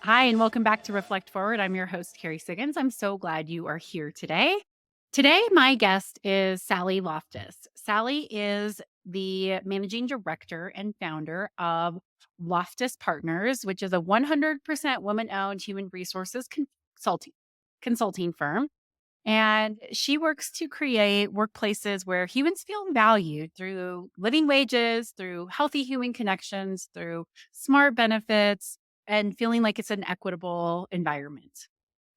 Hi, and welcome back to Reflect Forward. I'm your host, Carrie Siggins. I'm so glad you are here today. Today, my guest is Sally Loftis. Sally is the managing director and founder of Loftis Partners, which is a 100% woman owned human resources consulting firm. And she works to create workplaces where humans feel valued through living wages, through healthy human connections, through smart benefits, and feeling like it's an equitable environment.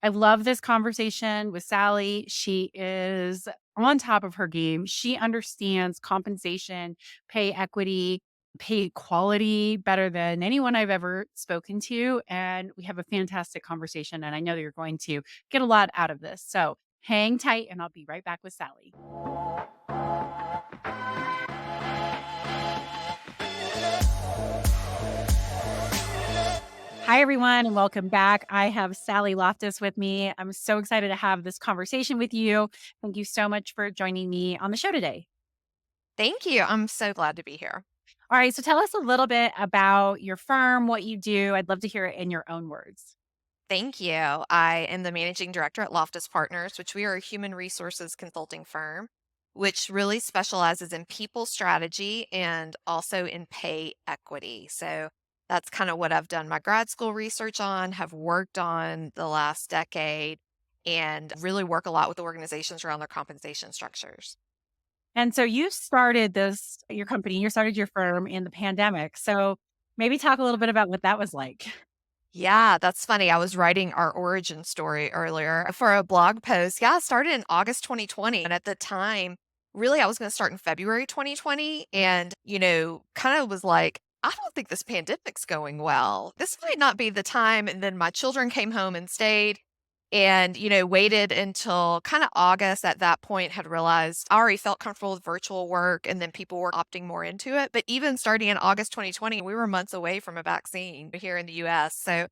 I love this conversation with Sally. She is on top of her game. She understands compensation, pay equity, pay equality better than anyone I've ever spoken to. And we have a fantastic conversation. And I know that you're going to get a lot out of this. So hang tight, and I'll be right back with Sally. Hi, everyone, and welcome back. I have Sally Loftis with me. I'm so excited to have this conversation with you. Thank you so much for joining me on the show today. Thank you. I'm so glad to be here. All right, so tell us a little bit about your firm, what you do. I'd love to hear it in your own words. Thank you. I am the managing director at Loftis Partners, which we are a human resources consulting firm, which really specializes in people strategy and also in pay equity. So that's kind of what I've done my grad school research on, have worked on the last decade, and really work a lot with organizations around their compensation structures. And so you started your company, you started your firm in the pandemic. So maybe talk a little bit about what that was like. Yeah, that's funny. I was writing our origin story earlier for a blog post. Yeah, I started in August 2020. And at the time, really, I was going to start in February 2020. And, kind of was like, I don't think this pandemic's going well. This might not be the time. And then my children came home and stayed and, waited until kind of August at that point, had realized I already felt comfortable with virtual work and then people were opting more into it. But even starting in August 2020, we were months away from a vaccine here in the US. So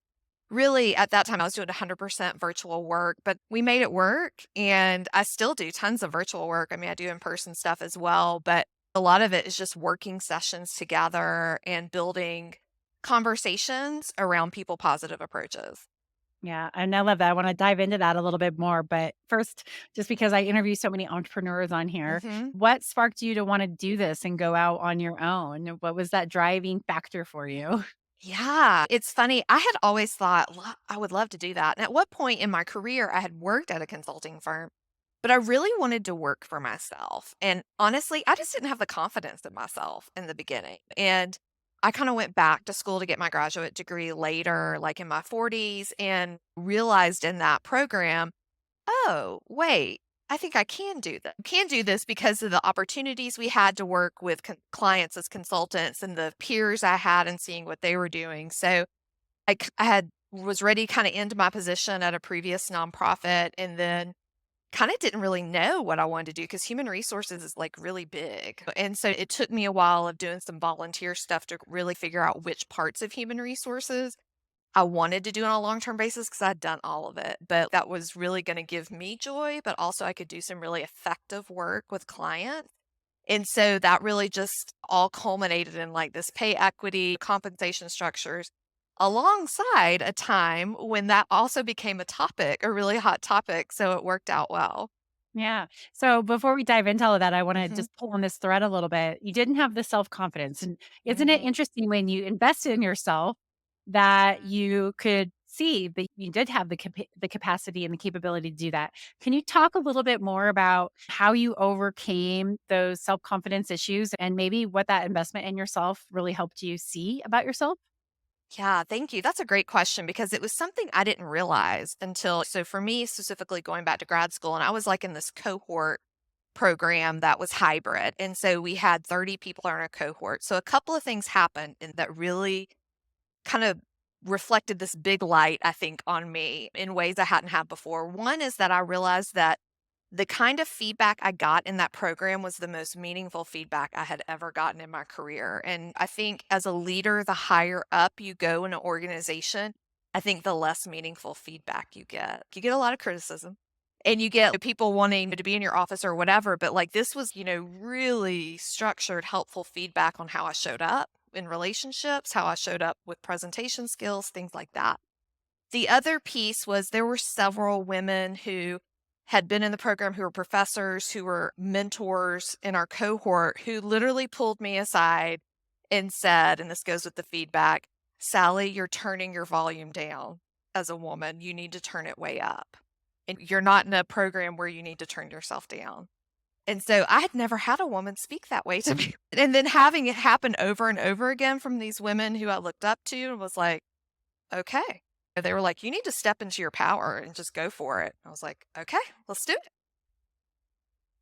really at that time I was doing 100% virtual work, but we made it work and I still do tons of virtual work. I mean, I do in-person stuff as well, but a lot of it is just working sessions together and building conversations around people positive approaches. Yeah, and I love that. I want to dive into that a little bit more. But first, just because I interview so many entrepreneurs on here, Mhm. what sparked you to want to do this and go out on your own? What was that driving factor for you? Yeah, it's funny. I had always thought I would love to do that. And at what point in my career I had worked at a consulting firm, but I really wanted to work for myself. And honestly, I just didn't have the confidence in myself in the beginning. And I kind of went back to school to get my graduate degree later, like in my 40s, and realized in that program, oh, wait, I think I can do that. Can do this because of the opportunities we had to work with clients as consultants and the peers I had and seeing what they were doing. So I had was ready to kind of end my position at a previous nonprofit and then kind of didn't really know what I wanted to do because human resources is like really big. And so it took me a while of doing some volunteer stuff to really figure out which parts of human resources I wanted to do on a long-term basis because I'd done all of it, but that was really gonna give me joy, but also I could do some really effective work with clients. And so that really just all culminated in like this pay equity, compensation structures alongside a time when that also became a topic, a really hot topic. So it worked out well. Yeah. So before we dive into all of that, I want to Mhm. just pull on this thread a little bit. You didn't have the self confidence. And isn't it Mhm. interesting when you invested in yourself that you could see that you did have the capacity and the capability to do that? Can you talk a little bit more about how you overcame those self confidence issues and maybe what that investment in yourself really helped you see about yourself? Yeah, thank you. That's a great question because it was something I didn't realize until, so for me specifically going back to grad school, and I was like in this cohort program that was hybrid. And so we had 30 people in a cohort. So a couple of things happened and that really kind of reflected this big light, I think, on me in ways I hadn't had before. One is that I realized that the kind of feedback I got in that program was the most meaningful feedback I had ever gotten in my career. And I think as a leader, the higher up you go in an organization, I think the less meaningful feedback you get. You get a lot of criticism and you get people wanting to be in your office or whatever. But like this was, really structured, helpful feedback on how I showed up in relationships, how I showed up with presentation skills, things like that. The other piece was there were several women who had been in the program who were professors, who were mentors in our cohort, who literally pulled me aside and said, and this goes with the feedback, Sally, you're turning your volume down as a woman. You need to turn it way up. And you're not in a program where you need to turn yourself down. And so I had never had a woman speak that way to me. And then having it happen over and over again from these women who I looked up to and was like, okay. They were like, you need to step into your power and just go for it. I was like, okay, let's do it.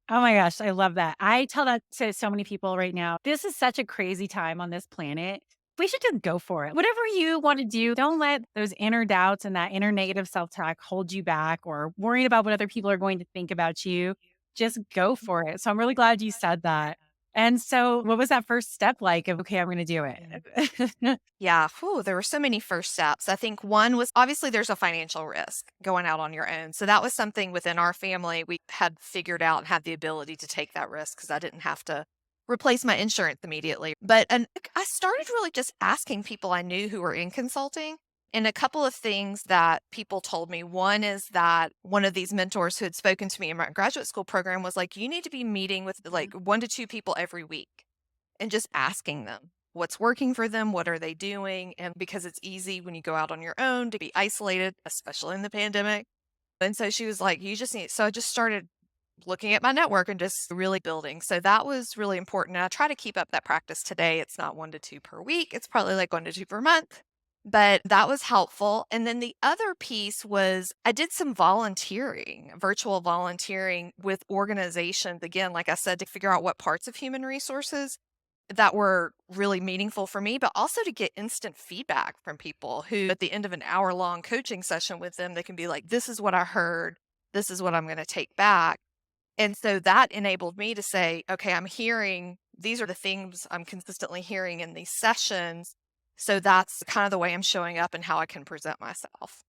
Oh my gosh, I love that. I tell that to so many people right now. This is such a crazy time on this planet. We should just go for it. Whatever you want to do, don't let those inner doubts and that inner negative self talk hold you back or worrying about what other people are going to think about you. Just go for it. So I'm really glad you said that. And so, what was that first step like of, okay, I'm going to do it? Yeah, whew, there were so many first steps. I think one was obviously there's a financial risk going out on your own. So that was something within our family we had figured out and had the ability to take that risk because I didn't have to replace my insurance immediately. But I started really just asking people I knew who were in consulting. And a couple of things that people told me. One is that one of these mentors who had spoken to me in my graduate school program was like, you need to be meeting with like 1 to 2 people every week and just asking them what's working for them, what are they doing? And because it's easy when you go out on your own to be isolated, especially in the pandemic. And so she was like, you just need, so I just started looking at my network and just really building. So that was really important. And I try to keep up that practice today. It's not 1 to 2 per week, it's probably like 1 to 2 per month. But that was helpful. And then the other piece was I did some volunteering, virtual volunteering with organizations, again, like I said, to figure out what parts of human resources that were really meaningful for me, but also to get instant feedback from people who, at the end of an hour-long coaching session with them, they can be like, "This is what I heard. This is what I'm gonna take back." And so that enabled me to say, "Okay, I'm hearing these are the things I'm consistently hearing in these sessions, so that's kind of the way I'm showing up and how I can present myself."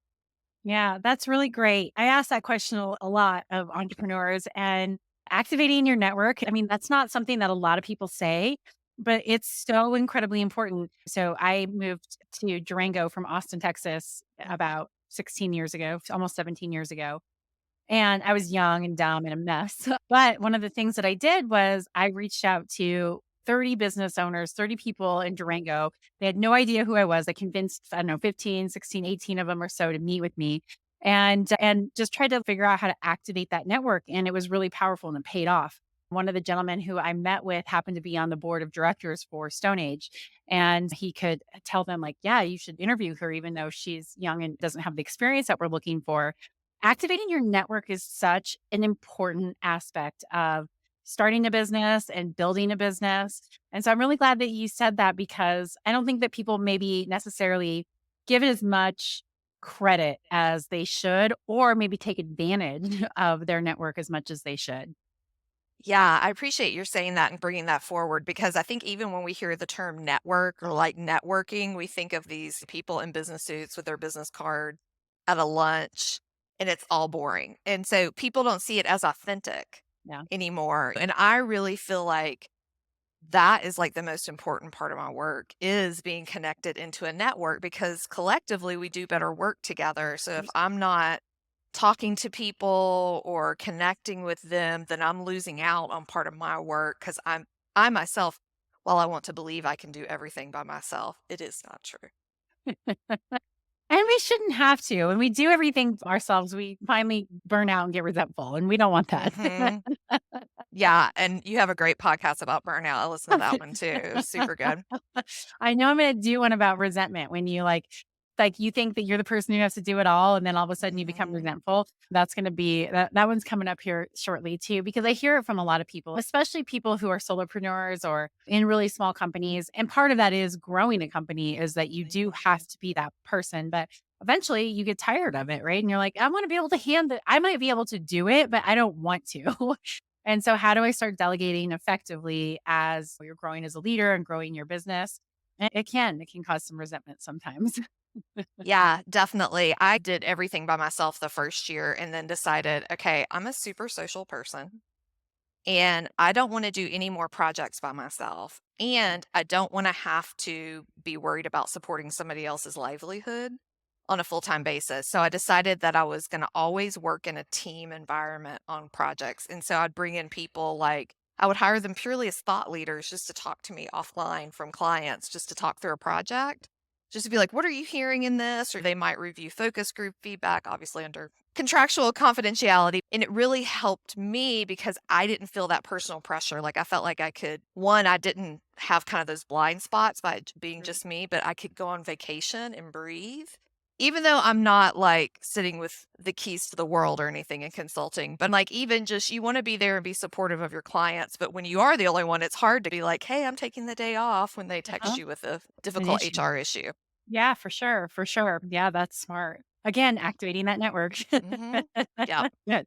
Yeah, that's really great. I ask that question a lot of entrepreneurs and activating your network. I mean, that's not something that a lot of people say, but it's so incredibly important. So I moved to Durango from Austin, Texas about 16 years ago, almost 17 years ago. And I was young and dumb and a mess. But one of the things that I did was I reached out to 30 business owners, 30 people in Durango. They had no idea who I was. I convinced, I don't know, 15, 16, 18 of them or so to meet with me and just tried to figure out how to activate that network. And it was really powerful and it paid off. One of the gentlemen who I met with happened to be on the board of directors for Stone Age. And he could tell them, like, yeah, you should interview her, even though she's young and doesn't have the experience that we're looking for. Activating your network is such an important aspect of starting a business and building a business. And so I'm really glad that you said that because I don't think that people maybe necessarily give it as much credit as they should, or maybe take advantage of their network as much as they should. Yeah, I appreciate your saying that and bringing that forward because I think even when we hear the term network or like networking, we think of these people in business suits with their business card at a lunch and it's all boring. And so people don't see it as authentic Yeah. anymore. And I really feel like that is like the most important part of my work is being connected into a network because collectively we do better work together. So if I'm not talking to people or connecting with them, then I'm losing out on part of my work because I myself, while I want to believe I can do everything by myself, it is not true. And we shouldn't have to. When we do everything ourselves, we finally burn out and get resentful, and we don't want that. Hmm. Yeah, and you have a great podcast about burnout. I listened to that one too. It was super good. I know I'm gonna do one about resentment when you like you think that you're the person who has to do it all, and then all of a sudden you become Hmm. resentful. That's gonna be that one's coming up here shortly too, because I hear it from a lot of people, especially people who are solopreneurs or in really small companies. And part of that is growing a company is that you do have to be that person, but eventually you get tired of it, right? And you're like, I want to be able to hand it. I might be able to do it, but I don't want to. And so, how do I start delegating effectively as you're growing as a leader and growing your business? And it can cause some resentment sometimes. Yeah, definitely. I did everything by myself the first year and then decided, okay, I'm a super social person and I don't want to do any more projects by myself. And I don't want to have to be worried about supporting somebody else's livelihood on a full-time basis. So I decided that I was going to always work in a team environment on projects. And so I'd bring in people like I would hire them purely as thought leaders just to talk to me offline from clients, just to talk through a project, just to be like, what are you hearing in this? Or they might review focus group feedback, obviously under contractual confidentiality. And it really helped me because I didn't feel that personal pressure. Like I felt like I could, one, I didn't have kind of those blind spots by being Mhm. just me, but I could go on vacation and breathe. Even though I'm not like sitting with the keys to the world or anything in consulting, but like even just you want to be there and be supportive of your clients. But when you are the only one, it's hard to be like, hey, I'm taking the day off when they text Uh-huh. you with a An difficult issue. HR issue. Yeah, for sure, for sure. Yeah, that's smart. Again, activating that network. Hmm. Yeah. Good.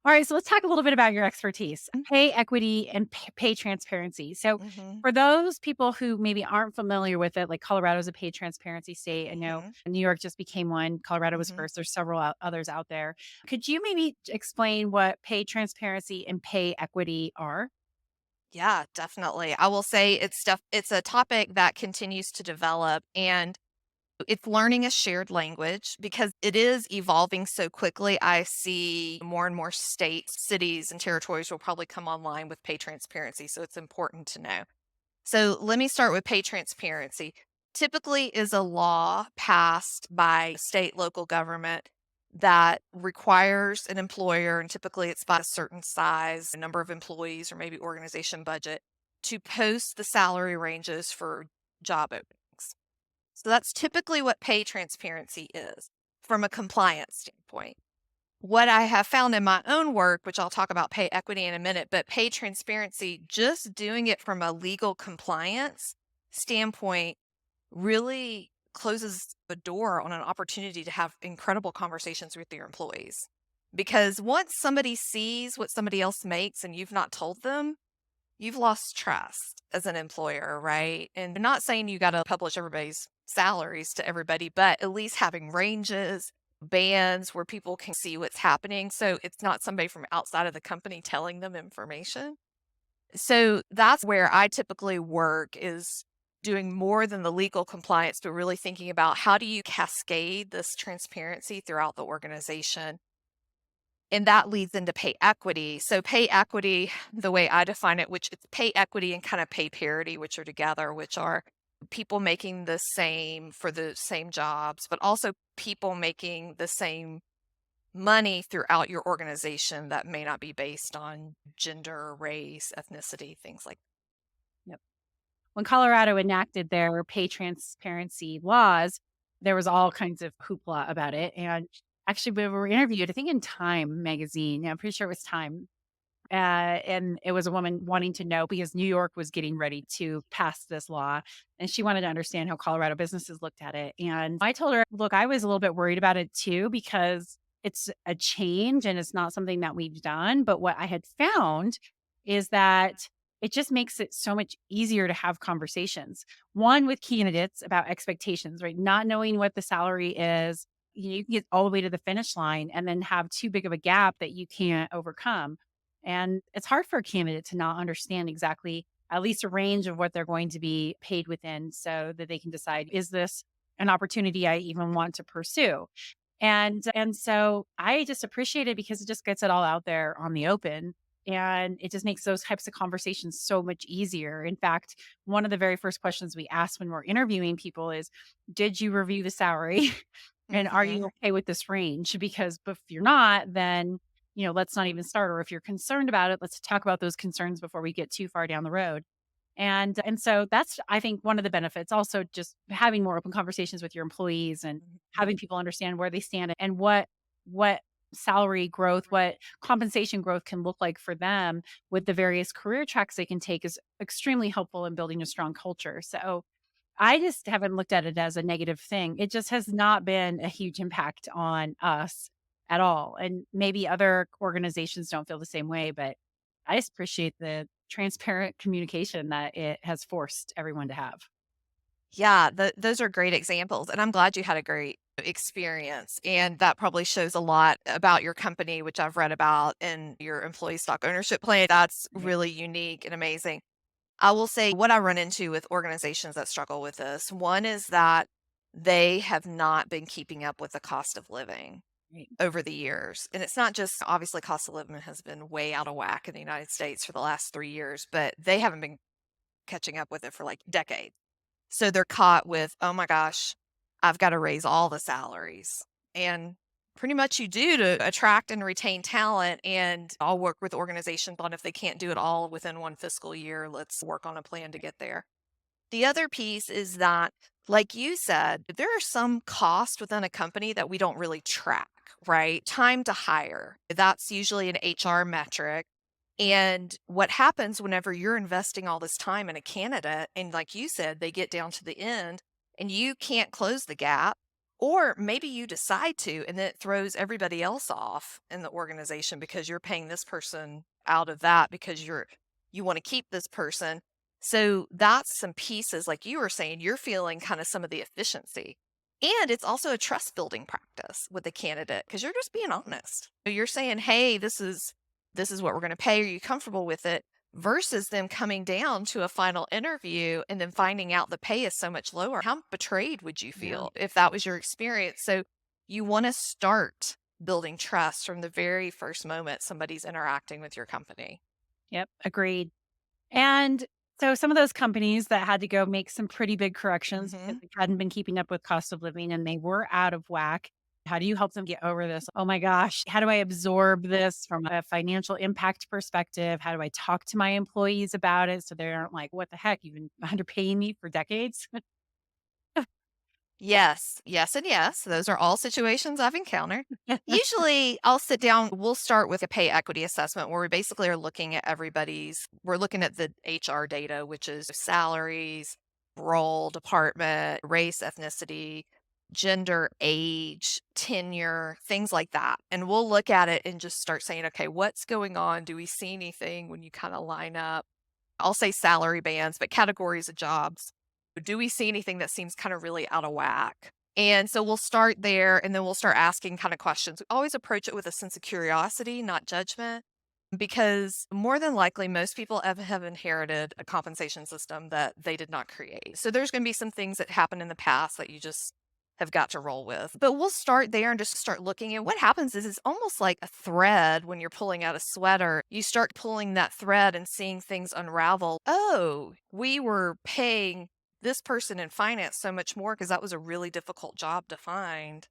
All right, so let's talk a little bit about your expertise, pay equity and pay transparency. So, Hmm. for those people who maybe aren't familiar with it, like Colorado is a pay transparency state. I know Hmm. New York just became one. Colorado was Hmm. first. There's several others out there. Could you maybe explain what pay transparency and pay equity are? Yeah, definitely. I will say it's a topic that continues to develop and it's learning a shared language because it is evolving so quickly. I see more and more states, cities, and territories will probably come online with pay transparency. So it's important to know. So let me start with pay transparency. Typically is a law passed by state, local government that requires an employer, and typically it's by a certain size, a number of employees, or maybe organization budget, to post the salary ranges for job openings. So that's typically what pay transparency is from a compliance standpoint. What I have found in my own work, which I'll talk about pay equity in a minute, but pay transparency, just doing it from a legal compliance standpoint really closes the door on an opportunity to have incredible conversations with your employees. Because once somebody sees what somebody else makes and you've not told them, you've lost trust as an employer, right? And I'm not saying you got to publish everybody's salaries to everybody, but at least having ranges, bands where people can see what's happening. So it's not somebody from outside of the company telling them information. So that's where I typically work is doing more than the legal compliance, but really thinking about how do you cascade this transparency throughout the organization, and that leads into pay equity. So pay equity, the way I define it, which it's pay equity and kind of pay parity, which are together, which are people making the same for the same jobs, but also people making the same money throughout your organization that may not be based on gender, race, ethnicity, things like Yep. When Colorado enacted their pay transparency laws, there was all kinds of hoopla about it. And actually, we were interviewed, I think in Time magazine. Yeah, I'm pretty sure it was Time. And it was a woman wanting to know because New York was getting ready to pass this law, and she wanted to understand how Colorado businesses looked at it. And I told her, look, I was a little bit worried about it too because it's a change and it's not something that we've done. But what I had found is that it just makes it so much easier to have conversations. One with candidates about expectations, right? Not knowing what the salary is. You can get all the way to the finish line and then have too big of a gap that you can't overcome, and it's hard for a candidate to not understand exactly at least a range of what they're going to be paid within so that they can decide, is this an opportunity I even want to pursue? And so I just appreciate it because it just gets it all out there on the open. And it just makes those types of conversations so much easier. In fact, one of the very first questions we ask when we're interviewing people is, did you review the salary? And are that. you okay with this range? Because if you're not, then let's not even start. Or if you're concerned about it, let's talk about those concerns before we get too far down the road. And so that's, I think, one of the benefits. Also, just having more open conversations with your employees and Mhm. having people understand where they stand and what salary growth, what compensation growth can look like for them with the various career tracks they can take is extremely helpful in building a strong culture. So I just haven't looked at it as a negative thing. It just has not been a huge impact on us at all. And maybe other organizations don't feel the same way, but I just appreciate the transparent communication that it has forced everyone to have. Yeah, those are great examples, and I'm glad you had a great experience, and that probably shows a lot about your company, which I've read about in your employee stock ownership plan. That's Right. really unique and amazing. I will say what I run into with organizations that struggle with this, one is that they have not been keeping up with the cost of living Right. over the years. And it's not just obviously cost of living has been way out of whack in the United States for the last 3 years, but they haven't been catching up with it for like decades. So they're caught with, oh my gosh, I've got to raise all the salaries. And pretty much you do to attract and retain talent. And I'll work with organizations on if they can't do it all within one fiscal year, let's work on a plan to get there. The other piece is that, like you said, there are some costs within a company that we don't really track, right? Time to hire. That's usually an HR metric. And what happens whenever you're investing all this time in a candidate, and like you said, they get down to the end and you can't close the gap, or maybe you decide to, and then it throws everybody else off in the organization because you're paying this person out of that because you want to keep this person. So that's some pieces, like you were saying, you're feeling kind of some of the efficiency. And it's also a trust building practice with the candidate because you're just being honest. You're saying, hey, this is what we're going to pay. Are you comfortable with it? Versus them coming down to a final interview and then finding out the pay is so much lower. How betrayed would you Yeah. feel if that was your experience? So you want to start building trust from the very first moment somebody's interacting with your company. Yep. Agreed. And so some of those companies that had to go make some pretty big corrections because Hmm. they hadn't been keeping up with cost of living and they were out of whack. How do you help them get over this? Oh my gosh, how do I absorb this from a financial impact perspective? How do I talk to my employees about it so they aren't like, what the heck, you've been underpaying me for decades? Yes, yes, and yes. Those are all situations I've encountered. Usually, I'll sit down, we'll start with a pay equity assessment where we basically are looking at we're looking at the HR data, which is salaries, role, department, race, ethnicity, gender, age, tenure, things like that. And we'll look at it and just start saying, okay, what's going on? Do we see anything when you kind of line up? I'll say salary bands, but categories of jobs. Do we see anything that seems kind of really out of whack? And so we'll start there and then we'll start asking kind of questions. We always approach it with a sense of curiosity, not judgment, because more than likely, most people have inherited a compensation system that they did not create. So there's going to be some things that happened in the past that you just have got to roll with. But we'll start there and just start looking. And what happens is it's almost like a thread when you're pulling out a sweater. You start pulling that thread and seeing things unravel. Oh, we were paying this person in finance so much more because that was a really difficult job to find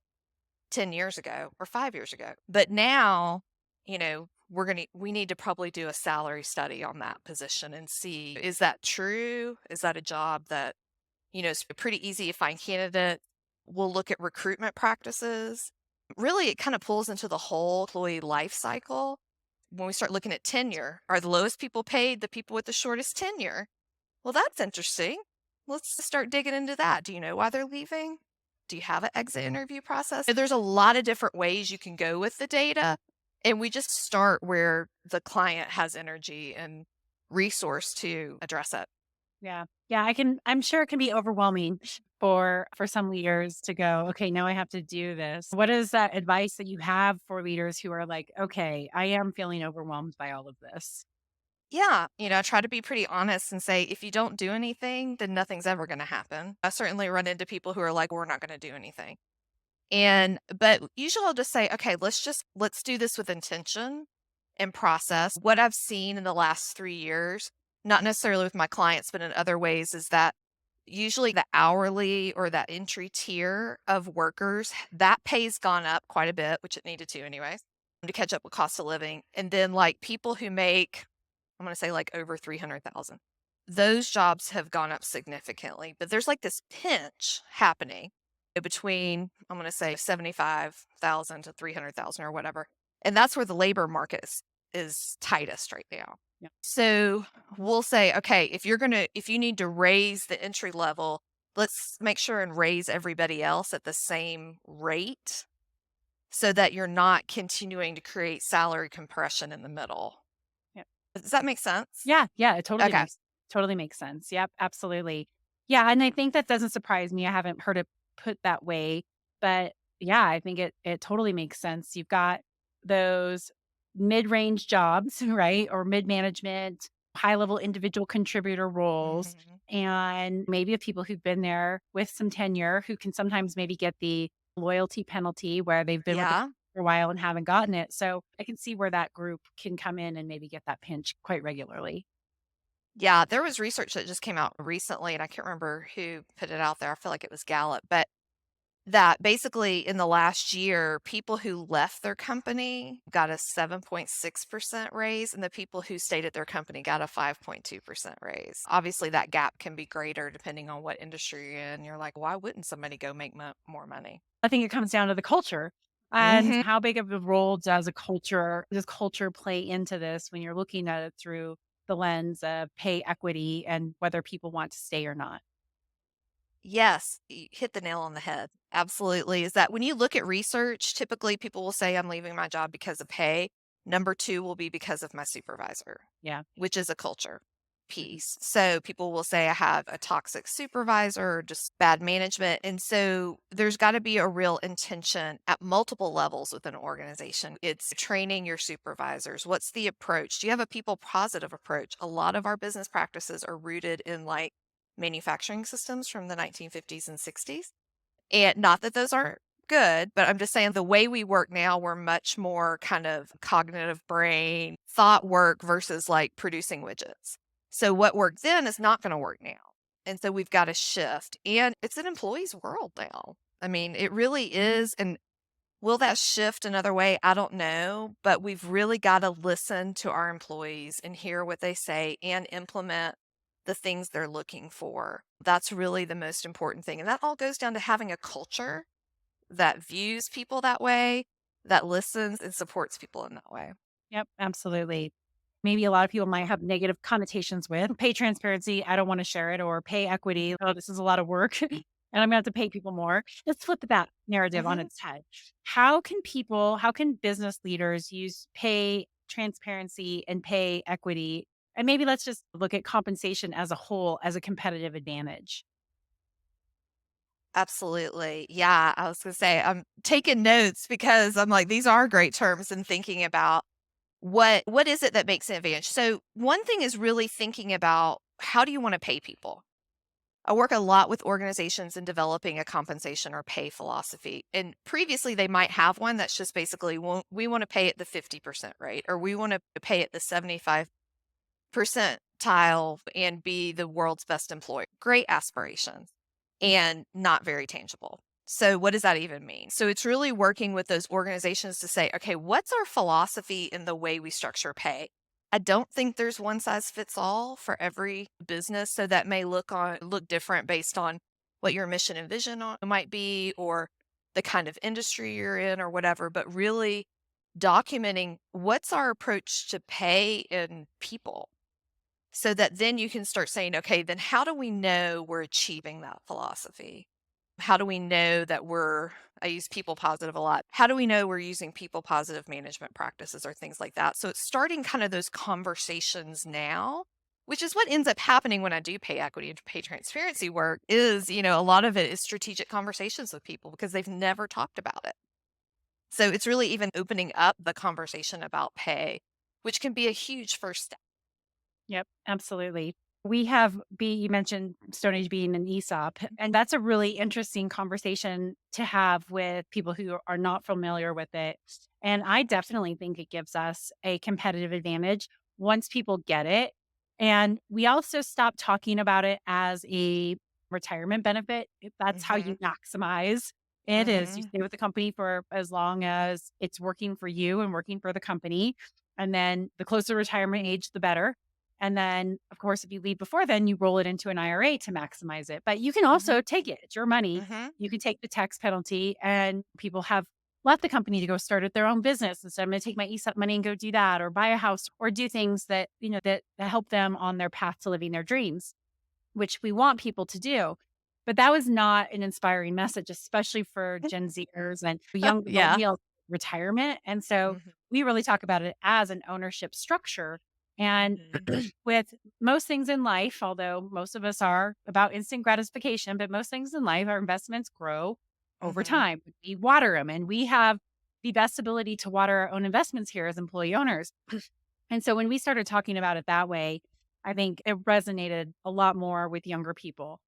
10 years ago or 5 years ago. But now, we need to probably do a salary study on that position and see, is that true? Is that a job that, it's pretty easy to find candidate? We'll look at recruitment practices. Really, it kind of pulls into the whole employee life cycle. When we start looking at tenure, are the lowest people paid the people with the shortest tenure? Well, that's interesting. Let's start digging into that. Do you know why they're leaving? Do you have an exit interview process? There's a lot of different ways you can go with the data. And we just start where the client has energy and resource to address it. Yeah. Yeah, I'm sure it can be overwhelming for some leaders to go, okay, now I have to do this. What is that advice that you have for leaders who are like, okay, I am feeling overwhelmed by all of this? Yeah, I try to be pretty honest and say, if you don't do anything, then nothing's ever going to happen. I certainly run into people who are like, we're not going to do anything. But usually I'll just say, okay, let's do this with intention and process. What I've seen in the last 3 years, not necessarily with my clients, but in other ways, is that usually the hourly or that entry tier of workers, that pay's gone up quite a bit, which it needed to anyways, to catch up with cost of living. And then like people who make, I'm gonna say like over 300,000. Those jobs have gone up significantly, but there's like this pinch happening between, I'm gonna say 75,000 to 300,000 or whatever. And that's where the labor market is tightest right now. Yeah. So we'll say, okay, if you need to raise the entry level, let's make sure and raise everybody else at the same rate so that you're not continuing to create salary compression in the middle. Yeah. Does that make sense? Yeah, yeah, it Okay. totally makes sense. Yep, absolutely. Yeah, and I think that doesn't surprise me. I haven't heard it put that way, but yeah, I think it totally makes sense. You've got those mid-range jobs, right? Or mid-management, high-level individual contributor roles, Mhm. and maybe of people who've been there with some tenure who can sometimes maybe get the loyalty penalty where they've been with the company Yeah. for a while and haven't gotten it. So I can see where that group can come in and maybe get that pinch quite regularly. Yeah, there was research that just came out recently, and I can't remember who put it out there. I feel like it was Gallup, but that basically in the last year, people who left their company got a 7.6% raise, and the people who stayed at their company got a 5.2% raise. Obviously, that gap can be greater depending on what industry you're in. You're like, why wouldn't somebody go make more money? I think it comes down to the culture. And Hmm. how big of a role does culture play into this when you're looking at it through the lens of pay equity and whether people want to stay or not? Yes, you hit the nail on the head. Absolutely. Is that when you look at research, typically people will say, I'm leaving my job because of pay. Number two will be because of my supervisor, Yeah. which is a culture Mhm. piece. So people will say, I have a toxic supervisor or just bad management. And so there's got to be a real intention at multiple levels within an organization. It's training your supervisors. What's the approach? Do you have a people positive approach? A lot of our business practices are rooted in like manufacturing systems from the 1950s and 60s. And not that those aren't good, but I'm just saying the way we work now, we're much more kind of cognitive brain thought work versus like producing widgets. So what worked then is not going to work now. And so we've got to shift. And it's an employee's world now. I mean, it really is. And will that shift another way? I don't know. But we've really got to listen to our employees and hear what they say and implement the things they're looking for. That's really the most important thing. And that all goes down to having a culture that views people that way, that listens and supports people in that way. Yep, absolutely. Maybe a lot of people might have negative connotations with pay transparency. I don't want to share it or pay equity. Oh, this is a lot of work and I'm going to have to pay people more. Let's flip that narrative on Mhm. its head. How can business leaders use pay transparency and pay equity? And maybe let's just look at compensation as a whole as a competitive advantage. Absolutely. Yeah, I was gonna say, I'm taking notes because I'm like, these are great terms and thinking about what is it that makes an advantage. So one thing is really thinking about how do you want to pay people? I work a lot with organizations in developing a compensation or pay philosophy. And previously they might have one that's just basically we want to pay at the 50% rate or we want to pay at the 75% and be the world's best employer. Great aspirations and not very tangible. So, what does that even mean? So, it's really working with those organizations to say, okay, what's our philosophy in the way we structure pay? I don't think there's one size fits all for every business. So that may look different based on what your mission and vision might be or the kind of industry you're in or whatever, but really documenting what's our approach to pay and people so that then you can start saying, okay, then how do we know we're achieving that philosophy? How do we know that I use people positive a lot. How do we know we're using people positive management practices or things like that? So it's starting kind of those conversations now, which is what ends up happening when I do pay equity and pay transparency work is, a lot of it is strategic conversations with people because they've never talked about it. So it's really even opening up the conversation about pay, which can be a huge first step. Yep, absolutely. We have you mentioned Stone Age being an ESOP, and that's a really interesting conversation to have with people who are not familiar with it. And I definitely think it gives us a competitive advantage once people get it. And we also stop talking about it as a retirement benefit. If that's how you Mhm. maximize it is you Mhm. stay with the company for as long as it's working for you and working for the company. And then the closer retirement age, the better, and then, of course, if you leave before then, you roll it into an IRA to maximize it. But you can also Mhm. take it. It's your money. Mhm. You can take the tax penalty, and people have left the company to go start at their own business. And so I'm going to take my ESOP money and go do that, or buy a house, or do things that that help them on their path to living their dreams, which we want people to do. But that was not an inspiring message, especially for Gen Zers and young Yeah. millennials retirement. And so Mhm. we really talk about it as an ownership structure. And Mhm. with most things in life, although most of us are about instant gratification, but most things in life, our investments grow over Mhm. time. We water them, and we have the best ability to water our own investments here as employee owners. And so when we started talking about it that way, I think it resonated a lot more with younger people.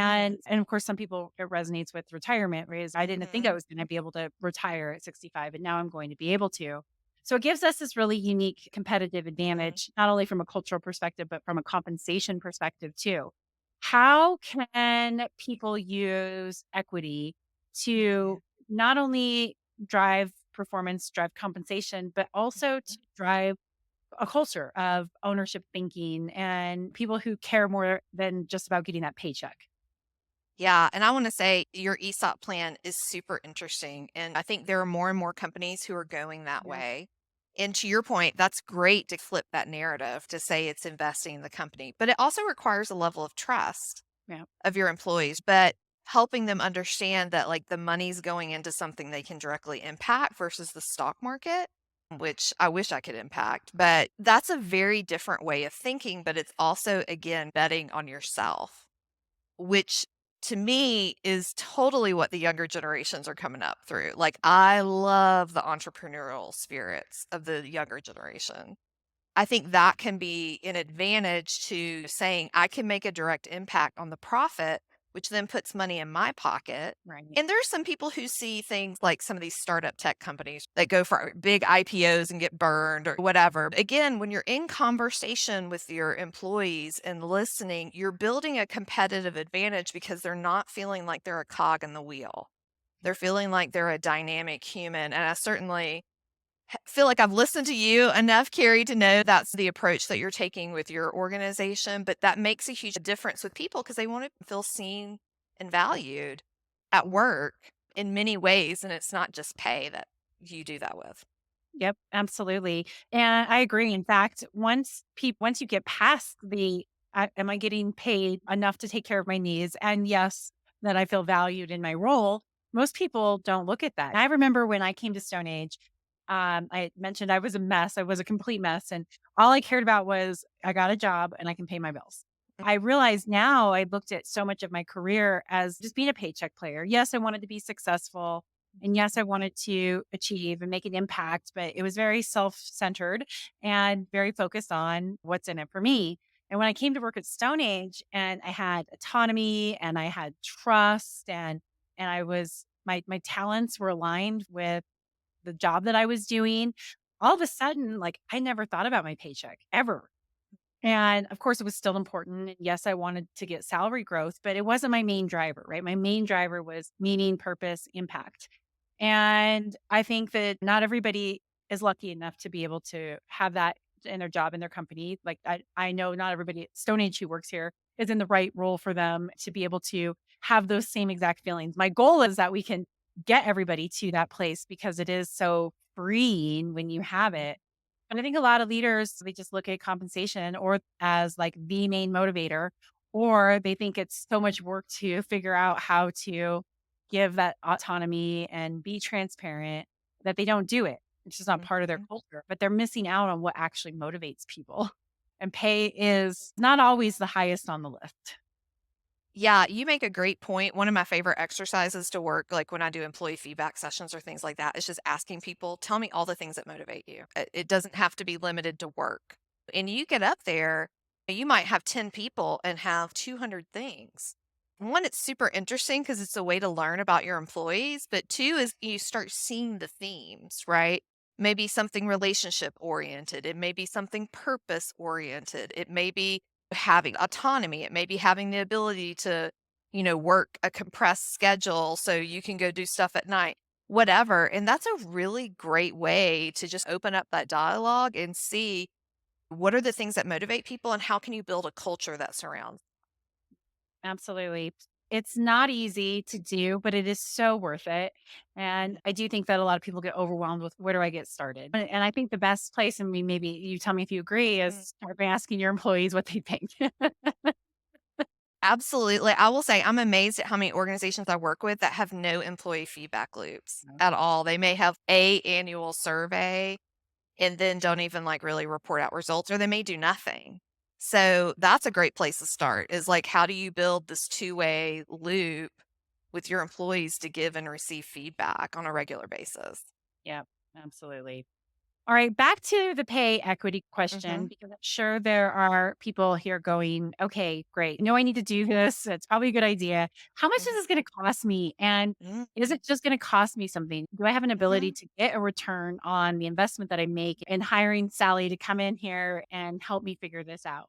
Mhm, And of course, some people it resonates with retirement, whereas I didn't think I mhm, was going to be able to retire at 65, and now I'm going to be able to. So it gives us this really unique competitive mhm, advantage, not only from a cultural perspective, but from a compensation perspective too. How can people use equity mhm, to not only drive performance, drive compensation, but also to mhm. drive a culture of ownership thinking and people who care more than just about getting that paycheck? Yeah, and I wanna say your ESOP plan is super interesting, and I think there are more and more companies who are going that Yeah. way. And to your point, that's great to flip that narrative to say it's investing in the company, but it also requires a level of trust Yeah. of your employees, but helping them understand that, like, the money's going into something they can directly impact versus the stock market, which I wish I could impact, but that's a very different way of thinking, but it's also, again, betting on yourself. Which to me is totally what the younger generations are coming up through. Like, I love the entrepreneurial spirits of the younger generation. I think that can be an advantage to saying, I can make a direct impact on the profit, which then puts money in my pocket. Right. And there's some people who see things like some of these startup tech companies that go for big IPOs and get burned or whatever. Again, when you're in conversation with your employees and listening, you're building a competitive advantage because they're not feeling like they're a cog in the wheel. They're feeling like they're a dynamic human. And I certainly feel like I've listened to you enough, Carrie, to know that's the approach that you're taking with your organization, but that makes a huge difference with people because they want to feel seen and valued at work in many ways, and it's not just pay that you do that with. Yep, absolutely. And I agree. In fact, once you get past the am I getting paid enough to take care of my needs? And yes, that I feel valued in my role. Most people don't look at that. I remember when I came to Stone Age, I mentioned I was a mess. I was a complete mess. And all I cared about was I got a job and I can pay my bills. I realize now I looked at so much of my career as just being a paycheck player. Yes, I wanted to be successful. And yes, I wanted to achieve and make an impact, but it was very self centered and very focused on what's in it for me. And when I came to work at Stone Age and I had autonomy and I had trust and I was my talents were aligned with the job that I was doing, all of a sudden, like I never thought about my paycheck ever. And of course, it was still important. And yes, I wanted to get salary growth, but it wasn't my main driver, right? My main driver was meaning, purpose, impact. And I think that not everybody is lucky enough to be able to have that in their job, in their company. Like I know not everybody at Stone Age who works here is in the right role for them to be able to have those same exact feelings. My goal is that we can get everybody to that place because it is so freeing when you have it. And I think a lot of leaders, they just look at compensation or as like the main motivator, or they think it's so much work to figure out how to give that autonomy and be transparent that they don't do it. It's just not part of their Mhm. culture, but they're missing out on what actually motivates people. And pay is not always the highest on the list. Yeah, you make a great point. One of my favorite exercises to work, like when I do employee feedback sessions or things like that, is just asking people, tell me all the things that motivate you. It doesn't have to be limited to work. And you get up there, you might have 10 people and have 200 things. One, it's super interesting because it's a way to learn about your employees. But two, is you start seeing the themes, right? Maybe something relationship oriented, it may be something purpose oriented, it may be having autonomy. It may be having the ability to, work a compressed schedule so you can go do stuff at night, whatever. And that's a really great way to just open up that dialogue and see what are the things that motivate people and how can you build a culture that surrounds. Absolutely. It's not easy to do, but it is so worth it. And I do think that a lot of people get overwhelmed with where do I get started? And I think the best place, and maybe you tell me if you agree, is Mhm. start by asking your employees what they think. Absolutely. I will say I'm amazed at how many organizations I work with that have no employee feedback loops at all. They may have a annual survey and then don't even like really report out results or they may do nothing. So that's a great place to start is like, how do you build this two-way loop with your employees to give and receive feedback on a regular basis? Yeah, absolutely. All right, back to the pay equity question, Mhm, because I'm sure there are people here going, okay, great. No, I need to do this. It's probably a good idea. How much is mhm, this going to cost me? And mhm, is it just going to cost me something? Do I have an ability mhm. to get a return on the investment that I make in hiring Sally to come in here and help me figure this out?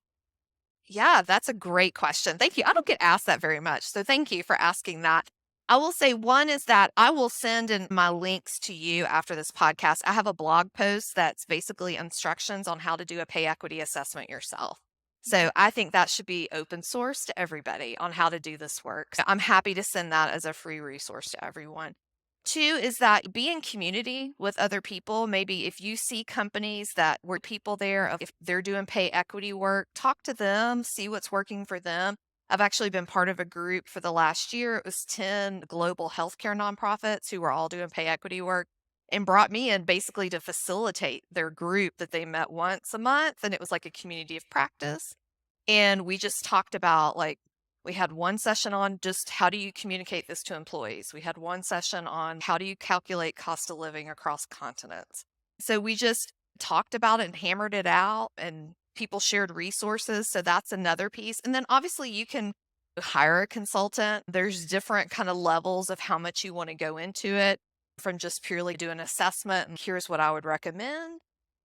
Yeah, that's a great question. Thank you. I don't get asked that very much, so thank you for asking that. I will say one is that I will send in my links to you after this podcast. I have a blog post that's basically instructions on how to do a pay equity assessment yourself. Mhm. So I think that should be open source to everybody on how to do this work. So I'm happy to send that as a free resource to everyone. Two is that be in community with other people. Maybe if you see companies that were people there, if they're doing pay equity work, talk to them, see what's working for them. I've actually been part of a group for the last year. It was 10 global healthcare nonprofits who were all doing pay equity work and brought me in basically to facilitate their group that they met once a month. And it was like a community of practice. And we just talked about like, we had one session on just how do you communicate this to employees? We had one session on how do you calculate cost of living across continents? So we just talked about it and hammered it out, and people shared resources. So that's another piece. And then obviously you can hire a consultant. There's different kind of levels of how much you want to go into it from just purely do an assessment and here's what I would recommend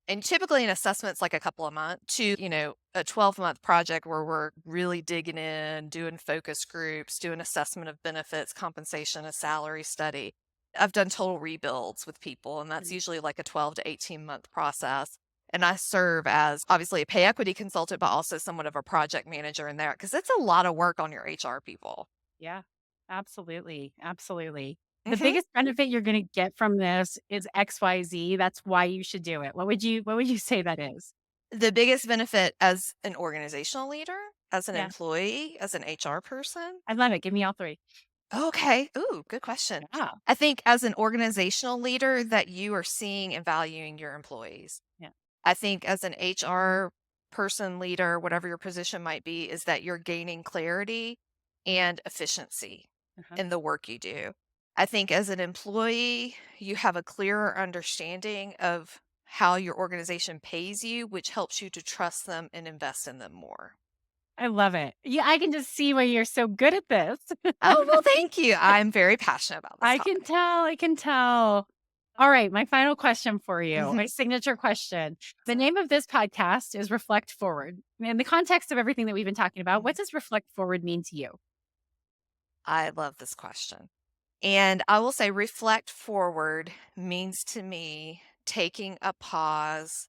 and typically an assessment's like a couple of months to, a 12-month project where we're really digging in, doing focus groups, doing assessment of benefits, compensation, a salary study. I've done total rebuilds with people, and that's Mhm. usually like a 12 to 18-month process. And I serve as obviously a pay equity consultant, but also somewhat of a project manager in there because it's a lot of work on your HR people. Yeah, absolutely. Absolutely. The Mhm. biggest benefit you're going to get from this is XYZ. That's why you should do it. What would you say that is? The biggest benefit as an organizational leader, as an Yeah. employee, as an HR person. I love it. Give me all 3. Okay. Ooh, good question. Yeah. I think as an organizational leader that you are seeing and valuing your employees. Yeah. I think as an HR person, leader, whatever your position might be, is that you're gaining clarity and efficiency Uh-huh. in the work you do. I think as an employee, you have a clearer understanding of how your organization pays you, which helps you to trust them and invest in them more. I love it. Yeah, I can just see why you're so good at this. Oh, well, thank you. I'm very passionate about this I can topic. tell, I can tell. All right, my final question for you, Mhm. my signature question. The name of this podcast is Reflect Forward. In the context of everything that we've been talking about, what Mhm. does reflect forward mean to you? I love this question. And I will say reflect forward means to me taking a pause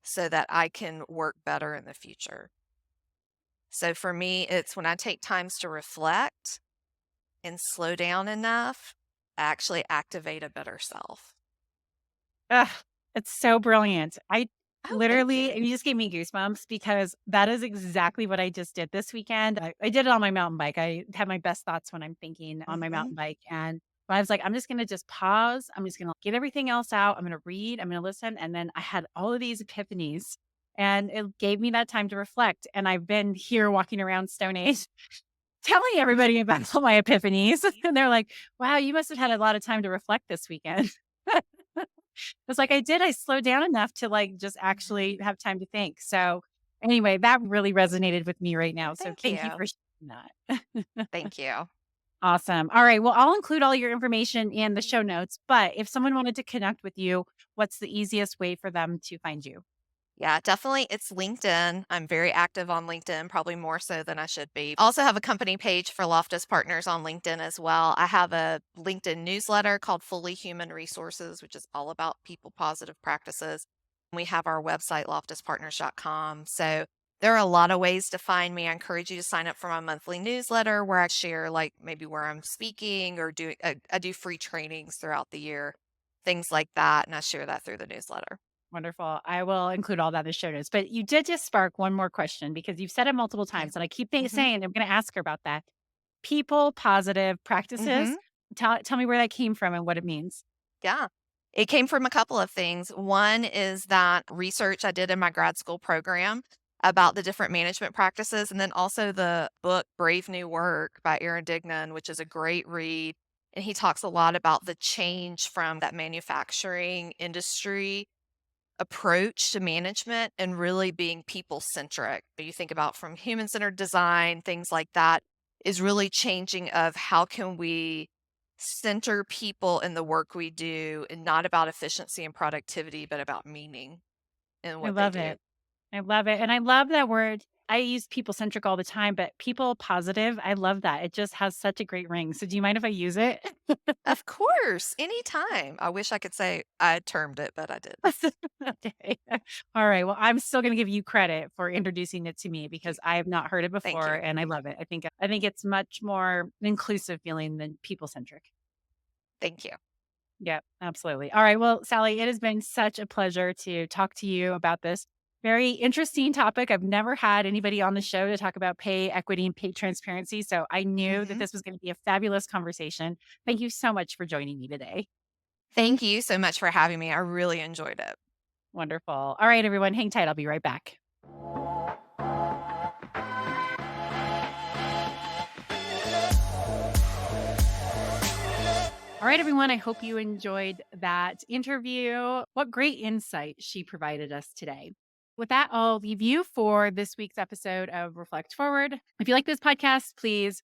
so that I can work better in the future. So for me, it's when I take times to reflect and slow down enough, I actually activate a better self. Ugh, it's so brilliant. I Oh, thank literally you. and you just gave me goosebumps because that is exactly what I just did this weekend. I did it on my mountain bike. I have my best thoughts when I'm thinking on my Hmm. mountain bike. And I was like, I'm just gonna just pause. I'm just gonna get everything else out. I'm gonna read, I'm gonna listen. And then I had all of these epiphanies. And it gave me that time to reflect. And I've been here walking around Stone Age telling everybody about all my epiphanies. And they're like, wow, you must have had a lot of time to reflect this weekend. It's like I did, I slowed down enough to, like, just actually have time to think. So, anyway, that really resonated with me right now, so Thank thank you you. for sharing that. Thank you. Awesome. Alright, well, I'll include all your information in the show notes, but if someone wanted to connect with you, what's the easiest way for them to find you? Yeah, definitely. It's LinkedIn. I'm very active on LinkedIn, probably more so than I should be. Also have a company page for Loftus Partners on LinkedIn as well. I have a LinkedIn newsletter called Fully Human Resources, which is all about people positive practices. We have our website, loftuspartners.com. So there are a lot of ways to find me. I encourage you to sign up for my monthly newsletter where I share like maybe where I'm speaking or I do free trainings throughout the year, things like that. And I share that through the newsletter. Wonderful. I will include all that in the show notes, but you did just spark one more question because you've said it multiple Okay. times, and I keep Hmm. saying I'm gonna ask her about that. People positive practices. Hmm. Tell me where that came from and what it means. Yeah. It came from a couple of things. One is that research I did in my grad school program about the different management practices, and then also the book Brave New Work by Aaron Dignan, which is a great read. And he talks a lot about the change from that manufacturing industry approach to management and really being people centric. You think about from human centered design, things like that is really changing of how can we center people in the work we do and not about efficiency and productivity, but about meaning in I what they love do. it. I love it, and I love that word. I use people centric all the time, but people positive, I love that. It just has such a great ring. So do you mind if I use it? Of course, anytime. I wish I could say I termed it, but I didn't. Okay. All right. Well, I'm still gonna give you credit for introducing it to me Thank you. because I have not heard it Thank before you. and I love it. I think it's much more inclusive feeling than people centric. Thank you. Yep, absolutely. All right. Well, Sally, it has been such a pleasure to talk to you about this very interesting topic. I've never had anybody on the show to talk about pay equity and pay transparency. So I knew that Mhm. this was going to be a fabulous conversation. Thank you so much for joining me today. Thank you so much for having me. I really enjoyed it. Wonderful. All right, everyone, hang tight. I'll be right back. All right, everyone. I hope you enjoyed that interview. What great insight she provided us today. With that, I'll leave you for this week's episode of Reflect Forward. If you like this podcast, please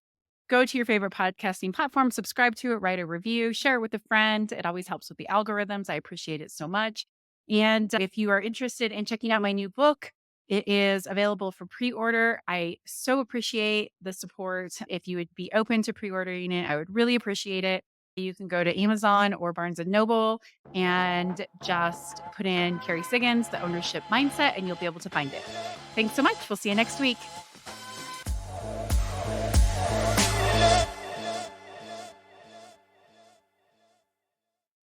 go to your favorite podcasting platform, subscribe to it, write a review, share it with a friend. It always helps with the algorithms. I appreciate it so much. And if you are interested in checking out my new book, it is available for pre order. I so appreciate the support. If you would be open to pre ordering it, I would really appreciate it. You can go to Amazon or Barnes and Noble and just put in Carrie Siggins, the ownership mindset, and you'll be able to find it. Thanks so much. We'll see you next week.